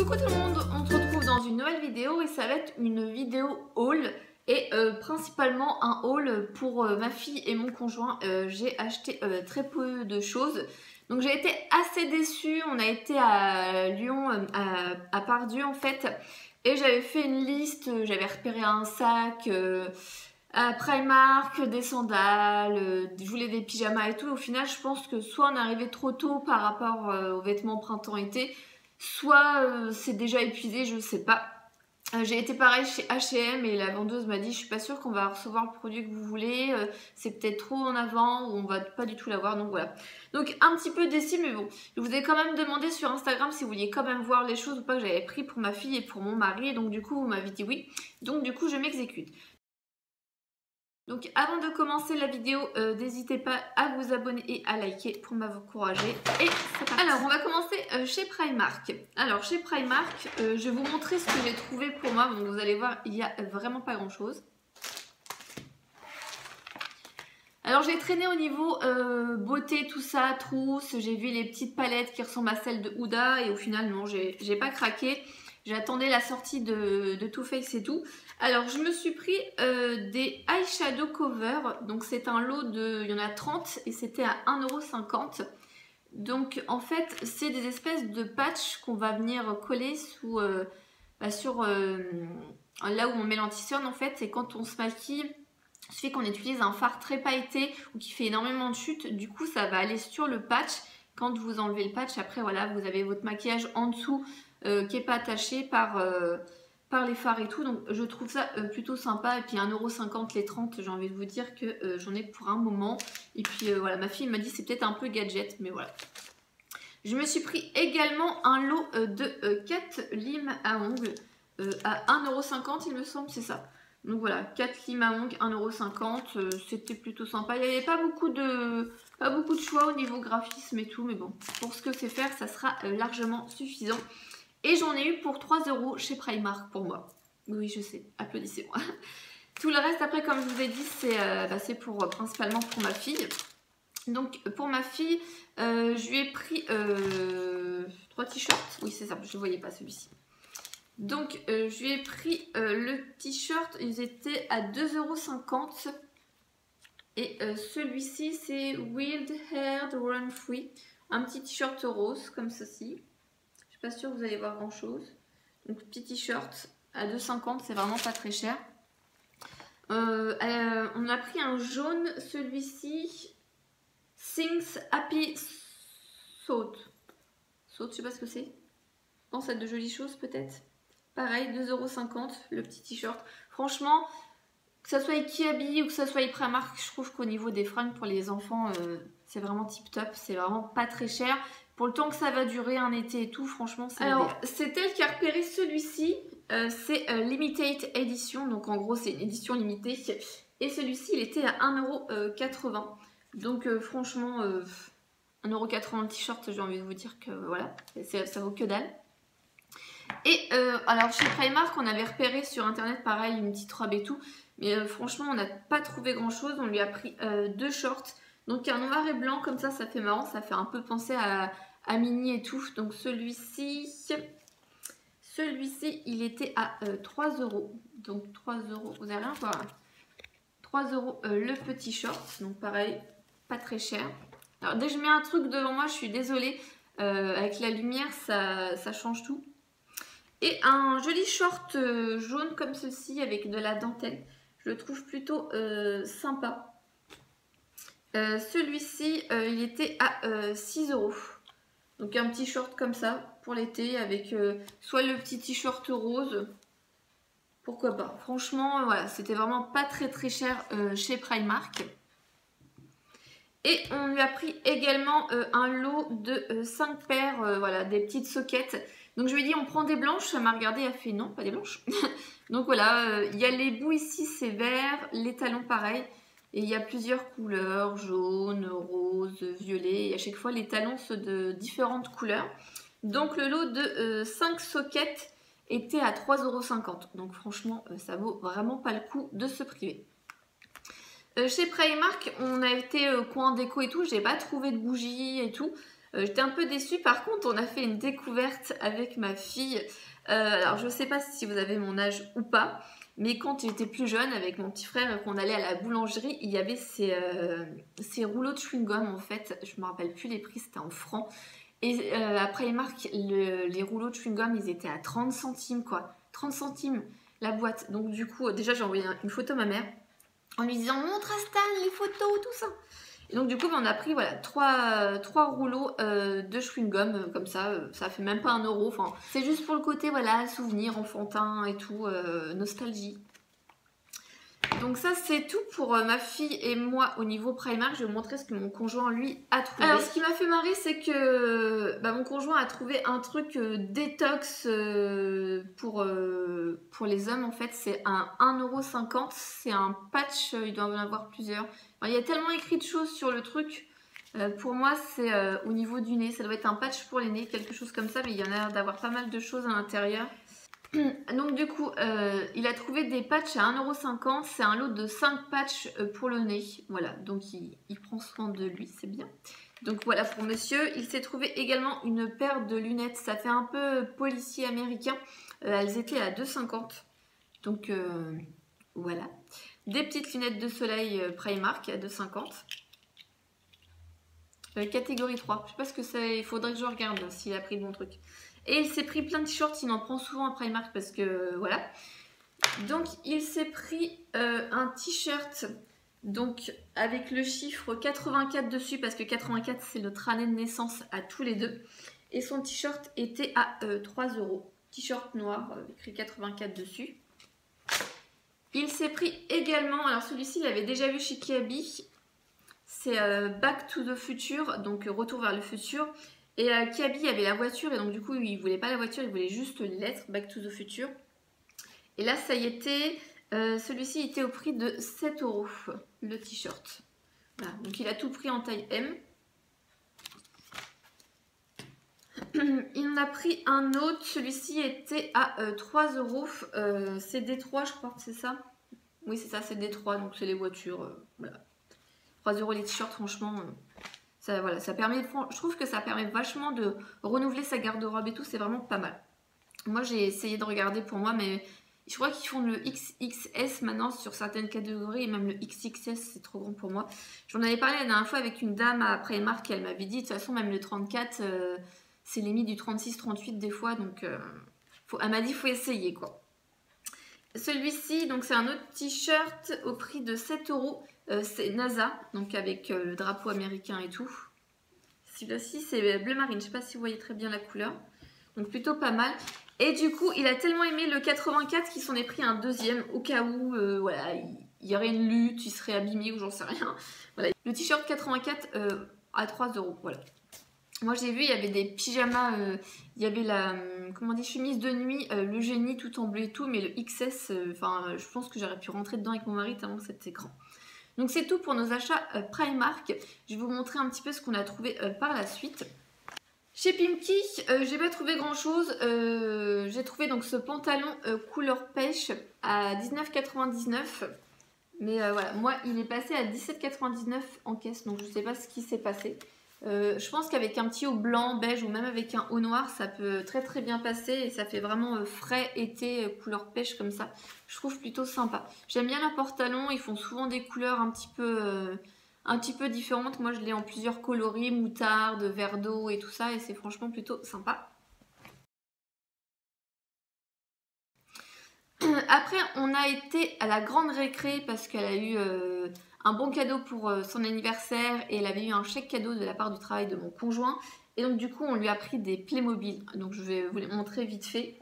Coucou tout le monde, on se retrouve dans une nouvelle vidéo et ça va être une vidéo haul et principalement un haul pour ma fille et mon conjoint. J'ai acheté très peu de choses, donc j'ai été assez déçue. On a été à Lyon, à Pardieu en fait, et j'avais fait une liste, j'avais repéré un sac à Primark, des sandales, je voulais des pyjamas et tout. Au final, je pense que soit on est arrivé trop tôt par rapport aux vêtements printemps-été, soit c'est déjà épuisé, je sais pas. J'ai été pareil chez H&M et la vendeuse m'a dit je suis pas sûre qu'on va recevoir le produit que vous voulez, c'est peut-être trop en avant ou on va pas du tout l'avoir, donc voilà. Donc un petit peu déçue, mais bon, je vous ai quand même demandé sur Instagram si vous vouliez quand même voir les choses ou pas que j'avais pris pour ma fille et pour mon mari, et donc du coup vous m'avez dit oui, donc du coup je m'exécute. Donc avant de commencer la vidéo, n'hésitez pas à vous abonner et à liker pour m'encourager. Et c'est parti. Alors on va commencer chez Primark. Alors chez Primark, je vais vous montrer ce que j'ai trouvé pour moi. Donc vous allez voir, il n'y a vraiment pas grand chose. Alors j'ai traîné au niveau beauté, tout ça, trousse. J'ai vu les petites palettes qui ressemblent à celles de Huda et au final non, j'ai pas craqué. J'attendais la sortie de Too Faced et tout. Alors, je me suis pris des eyeshadow cover. Donc, c'est un lot de... Il y en a 30 et c'était à 1,50 €. Donc, en fait, c'est des espèces de patchs qu'on va venir coller sous, sur là où on met l'anti-cerne, en fait. Et quand on se maquille, il suffit qu'on utilise un fard très pailleté ou qui fait énormément de chute. Du coup, ça va aller sur le patch. Quand vous enlevez le patch, après, voilà, vous avez votre maquillage en dessous qui n'est pas attaché par les fards et tout, donc je trouve ça plutôt sympa. Et puis 1,50 € les 30, j'ai envie de vous dire que j'en ai pour un moment. Et puis voilà, ma fille m'a dit c'est peut-être un peu gadget, mais voilà. Je me suis pris également un lot de 4 limes à ongles à 1,50 € il me semble, c'est ça. Donc voilà, 4 limes à ongles, 1,50 €, c'était plutôt sympa. Il n'y avait pas beaucoup de choix au niveau graphisme et tout, mais bon, pour ce que c'est faire, ça sera largement suffisant. Et j'en ai eu pour 3 € chez Primark pour moi. Oui, je sais, applaudissez-moi. Tout le reste, après, comme je vous ai dit, c'est principalement pour ma fille. Donc, pour ma fille, je lui ai pris 3 t-shirts. Oui, c'est ça, je ne voyais pas celui-ci. Donc, je lui ai pris le t-shirt, ils étaient à 2,50 €. Et celui-ci, c'est Wild Hair Run Free. Un petit t-shirt rose, comme ceci. Je suis pas sûre que vous allez voir grand chose. Donc petit t-shirt à 2,50 €, c'est vraiment pas très cher. On a pris un jaune, celui-ci. Things Happy Thought. Thought, je sais pas ce que c'est. Je pense à de jolies choses peut-être. Pareil, 2,50 € le petit t-shirt. Franchement, que ça soit Kiabi ou que ça soit Primark, je trouve qu'au niveau des fringues pour les enfants, c'est vraiment tip top. C'est vraiment pas très cher. Pour le temps que ça va durer, un été et tout, franchement, c'est idéal. Alors, c'est elle qui a repéré celui-ci. C'est Limited Edition. Donc, en gros, c'est une édition limitée. Et celui-ci, il était à 1,80 €. Donc, franchement, 1,80 € le t-shirt, j'ai envie de vous dire que voilà, ça vaut que dalle. Et alors, chez Primark, on avait repéré sur internet, pareil, une petite robe et tout. Mais franchement, on n'a pas trouvé grand-chose. On lui a pris 2 shorts. Donc, un noir et blanc, comme ça fait marrant. Ça fait un peu penser à Mini et tout. Donc celui-ci, il était à 3 €. Donc 3 €, vous avez rien quoi. 3 € le petit short. Donc pareil, pas très cher. Alors dès que je mets un truc devant moi, je suis désolée. Avec la lumière, ça change tout. Et un joli short jaune comme ceci avec de la dentelle. Je le trouve plutôt sympa. Celui-ci, il était à 6 €. Donc un petit short comme ça pour l'été avec soit le petit t-shirt rose, pourquoi pas. Franchement, voilà, c'était vraiment pas très très cher chez Primark. Et on lui a pris également un lot de 5 paires, voilà, des petites soquettes. Donc je lui ai dit on prend des blanches, elle m'a regardé, elle a fait non, pas des blanches. Donc voilà, il y a les bouts ici, c'est vert, les talons pareil. Et il y a plusieurs couleurs, jaune, rose, violet. Et à chaque fois, les talons sont de différentes couleurs. Donc, le lot de 5 sockets était à 3,50 €. Donc, franchement, ça vaut vraiment pas le coup de se priver. Chez Primark, on a été coin déco et tout. J'ai pas trouvé de bougies et tout. J'étais un peu déçue. Par contre, on a fait une découverte avec ma fille. Alors, je ne sais pas si vous avez mon âge ou pas, mais quand j'étais plus jeune, avec mon petit frère, et qu'on allait à la boulangerie, il y avait ces rouleaux de chewing-gum, en fait. Je ne me rappelle plus les prix, c'était en francs. Et après les marques, les rouleaux de chewing-gum, ils étaient à 30 centimes, quoi. 30 centimes la boîte. Donc, du coup, déjà, j'ai envoyé une photo à ma mère en lui disant montre à Stan les photos, tout ça. Et donc, du coup, on a pris voilà, 3 rouleaux de chewing-gum, comme ça fait même pas 1 euro. Enfin, c'est juste pour le côté, voilà, souvenir enfantin et tout, nostalgie. Donc ça c'est tout pour ma fille et moi au niveau Primark. Je vais vous montrer ce que mon conjoint lui a trouvé. Alors ce qui m'a fait marrer c'est que mon conjoint a trouvé un truc détox pour les hommes en fait. C'est un 1,50 €. C'est un patch, il doit en avoir plusieurs. Enfin, il y a tellement écrit de choses sur le truc. Pour moi c'est au niveau du nez. Ça doit être un patch pour les nez, quelque chose comme ça. Mais il y en a l'air d'avoir pas mal de choses à l'intérieur. Donc du coup, il a trouvé des patchs à 1,50 €. C'est un lot de 5 patchs pour le nez. Voilà, donc il prend soin de lui, c'est bien. Donc voilà pour monsieur. Il s'est trouvé également une paire de lunettes. Ça fait un peu policier américain. Elles étaient à 2,50 €. Donc voilà. Des petites lunettes de soleil Primark à 2,50 €. Catégorie 3. Je sais pas ce que c'est. Il faudrait que je regarde s'il a pris le bon truc. Et il s'est pris plein de t-shirts, il en prend souvent à Primark parce que voilà. Donc il s'est pris un t-shirt donc avec le chiffre 84 dessus parce que 84 c'est notre année de naissance à tous les deux. Et son t-shirt était à 3 €. T-shirt noir, écrit 84 dessus. Il s'est pris également, alors celui-ci il avait déjà vu chez Kiabi. C'est Back to the Future, donc retour vers le futur. Et Kiabi avait la voiture et donc du coup il voulait pas la voiture, il voulait juste les lettres Back to the Future. Et là ça y était, celui-ci était au prix de 7 € le t-shirt. Voilà, donc il a tout pris en taille M. Il en a pris un autre, celui-ci était à 3 €. C'est D3 je crois que c'est ça. Oui c'est ça, c'est D3, donc c'est les voitures. Voilà. 3 € les t-shirts franchement. Voilà, ça permet, je trouve que ça permet vachement de renouveler sa garde-robe et tout, c'est vraiment pas mal. Moi j'ai essayé de regarder pour moi, mais je crois qu'ils font le XXS maintenant sur certaines catégories, et même le XXS c'est trop grand pour moi. J'en avais parlé la dernière fois avec une dame à Primark, elle m'avait dit de toute façon même le 34 c'est limite du 36-38 des fois, donc elle m'a dit faut essayer quoi. Celui-ci, donc c'est un autre t-shirt au prix de 7 €. C'est NASA, donc avec le drapeau américain et tout. Celui-ci, c'est bleu marine. Je ne sais pas si vous voyez très bien la couleur. Donc plutôt pas mal. Et du coup, il a tellement aimé le 84 qu'il s'en est pris un deuxième au cas où voilà, il y aurait une lutte, il serait abîmé ou j'en sais rien. Voilà. Le t-shirt 84 à 3 €. Voilà. Moi j'ai vu, il y avait des pyjamas, il y avait la chemise de nuit, le génie tout en bleu et tout, mais le XS, je pense que j'aurais pu rentrer dedans avec mon mari tellement c'était grand. Donc c'est tout pour nos achats Primark. Je vais vous montrer un petit peu ce qu'on a trouvé par la suite. Chez Pimki, j'ai pas trouvé grand chose. J'ai trouvé donc ce pantalon couleur pêche à 19,99 €. Mais voilà, moi il est passé à 17,99 € en caisse, donc je sais pas ce qui s'est passé. Je pense qu'avec un petit haut blanc, beige ou même avec un haut noir, ça peut très très bien passer et ça fait vraiment frais été, couleur pêche comme ça. Je trouve plutôt sympa. J'aime bien leurs pantalons, ils font souvent des couleurs un petit peu différentes. Moi je l'ai en plusieurs coloris, moutarde, vert d'eau et tout ça et c'est franchement plutôt sympa. Après on a été à la grande récré parce qu'elle a eu un bon cadeau pour son anniversaire et elle avait eu un chèque cadeau de la part du travail de mon conjoint et donc du coup on lui a pris des Playmobil, donc je vais vous les montrer vite fait.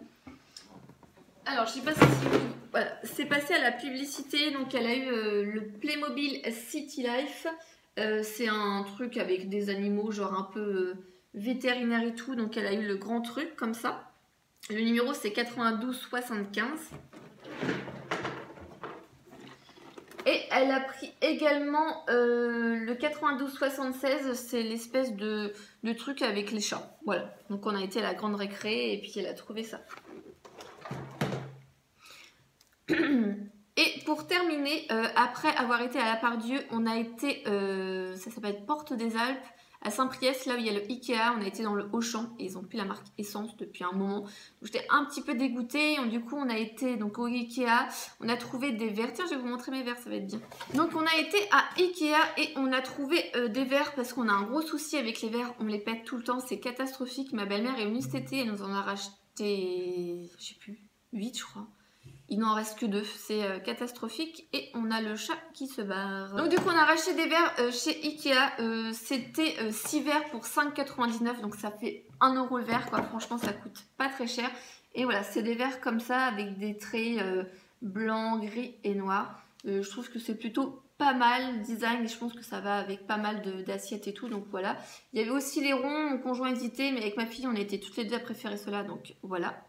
Alors je sais pas si voilà, c'est passé à la publicité, donc elle a eu le Playmobil City Life. C'est un truc avec des animaux genre un peu vétérinaire et tout, donc elle a eu le grand truc comme ça. Le numéro c'est 9275. Et elle a pris également le 9276, c'est l'espèce de truc avec les chats. Voilà, donc on a été à la grande récré et puis elle a trouvé ça. Et pour terminer, après avoir été à la Part-Dieu, on a été, ça s'appelle Porte des Alpes, à Saint-Priest, là où il y a le Ikea. On a été dans le Auchan et ils ont plus la marque Essence depuis un moment. Donc j'étais un petit peu dégoûtée. Du coup, on a été donc au Ikea. On a trouvé des verres. Tiens, je vais vous montrer mes verres, ça va être bien. Donc on a été à Ikea et on a trouvé des verres parce qu'on a un gros souci avec les verres. On les pète tout le temps, c'est catastrophique. Ma belle-mère est venue cet été, elle nous en a racheté, je sais plus, 8 je crois. Il n'en reste que 2, c'est catastrophique. Et on a le chat qui se barre. Donc du coup on a racheté des verres chez Ikea. C'était 6 verres pour 5,99. Donc ça fait 1 € le verre quoi. Franchement ça coûte pas très cher. Et voilà, c'est des verres comme ça avec des traits blancs, gris et noirs. Je trouve que c'est plutôt pas mal le design et je pense que ça va avec pas mal d'assiettes et tout. Donc voilà. Il y avait aussi les ronds, mon conjoint hésitait, mais avec ma fille on était toutes les deux à préférer cela. Donc voilà.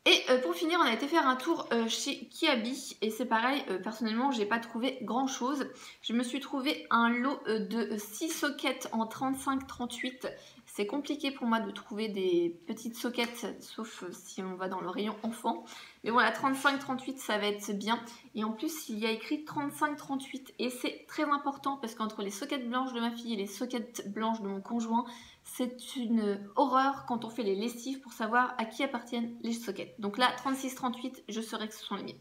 Et pour finir, on a été faire un tour chez Kiabi et c'est pareil, personnellement, j'ai pas trouvé grand chose. Je me suis trouvé un lot de 6 sockets en 35-38. C'est compliqué pour moi de trouver des petites sockets, sauf si on va dans le rayon enfant. Mais voilà, 35-38, ça va être bien. Et en plus, il y a écrit 35-38 et c'est très important parce qu'entre les sockets blanches de ma fille et les sockets blanches de mon conjoint, c'est une horreur quand on fait les lessives pour savoir à qui appartiennent les sockets. Donc là, 36-38, je saurais que ce sont les miens.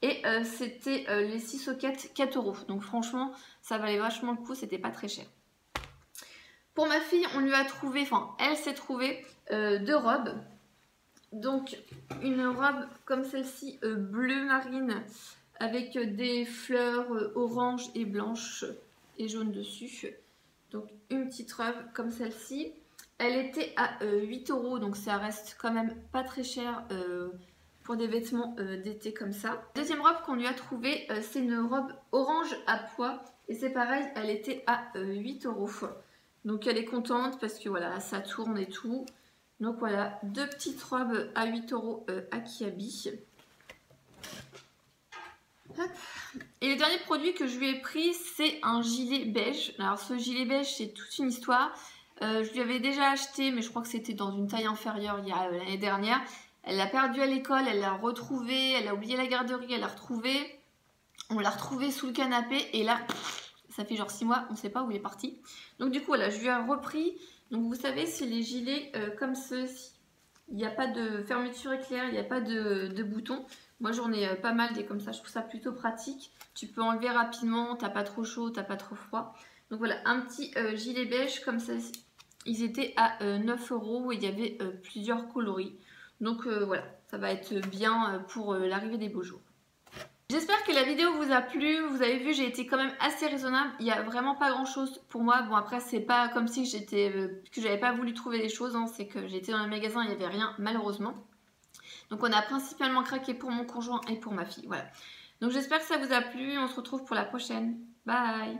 Et c'était les 6 sockets 4 €. Donc franchement, ça valait vachement le coup, c'était pas très cher. Pour ma fille, on lui a trouvé, enfin elle s'est trouvée 2 robes. Donc une robe comme celle-ci, bleu marine, avec des fleurs orange et blanches et jaune dessus. Donc une petite robe comme celle-ci. Elle était à 8 €, donc ça reste quand même pas très cher pour des vêtements d'été comme ça. Deuxième robe qu'on lui a trouvée, c'est une robe orange à pois. Et c'est pareil, elle était à 8 €. Donc elle est contente parce que voilà, ça tourne et tout. Donc voilà, 2 petites robes à 8 € à Kiabi. Hop. Et le dernier produit que je lui ai pris, c'est un gilet beige. Alors ce gilet beige, c'est toute une histoire. Je lui avais déjà acheté, mais je crois que c'était dans une taille inférieure il y a l'année dernière. Elle l'a perdu à l'école, elle l'a retrouvé, elle a oublié la garderie, elle l'a retrouvé. On l'a retrouvé sous le canapé et là, ça fait genre 6 mois, on ne sait pas où il est parti. Donc du coup, voilà, je lui ai repris. Donc vous savez, c'est les gilets comme ceux-ci. Il n'y a pas de fermeture éclair, il n'y a pas de bouton. Moi j'en ai pas mal des comme ça, je trouve ça plutôt pratique. Tu peux enlever rapidement, t'as pas trop chaud, t'as pas trop froid. Donc voilà, un petit gilet beige comme ça. Ils étaient à 9 € et il y avait plusieurs coloris. Donc voilà, ça va être bien pour l'arrivée des beaux jours. J'espère que la vidéo vous a plu. Vous avez vu, j'ai été quand même assez raisonnable. Il n'y a vraiment pas grand chose pour moi. Bon après c'est pas comme si que j'avais pas voulu trouver des choses. Hein. C'est que j'étais dans le magasin, il n'y avait rien malheureusement. Donc on a principalement craqué pour mon conjoint et pour ma fille. Voilà. Donc j'espère que ça vous a plu. On se retrouve pour la prochaine. Bye!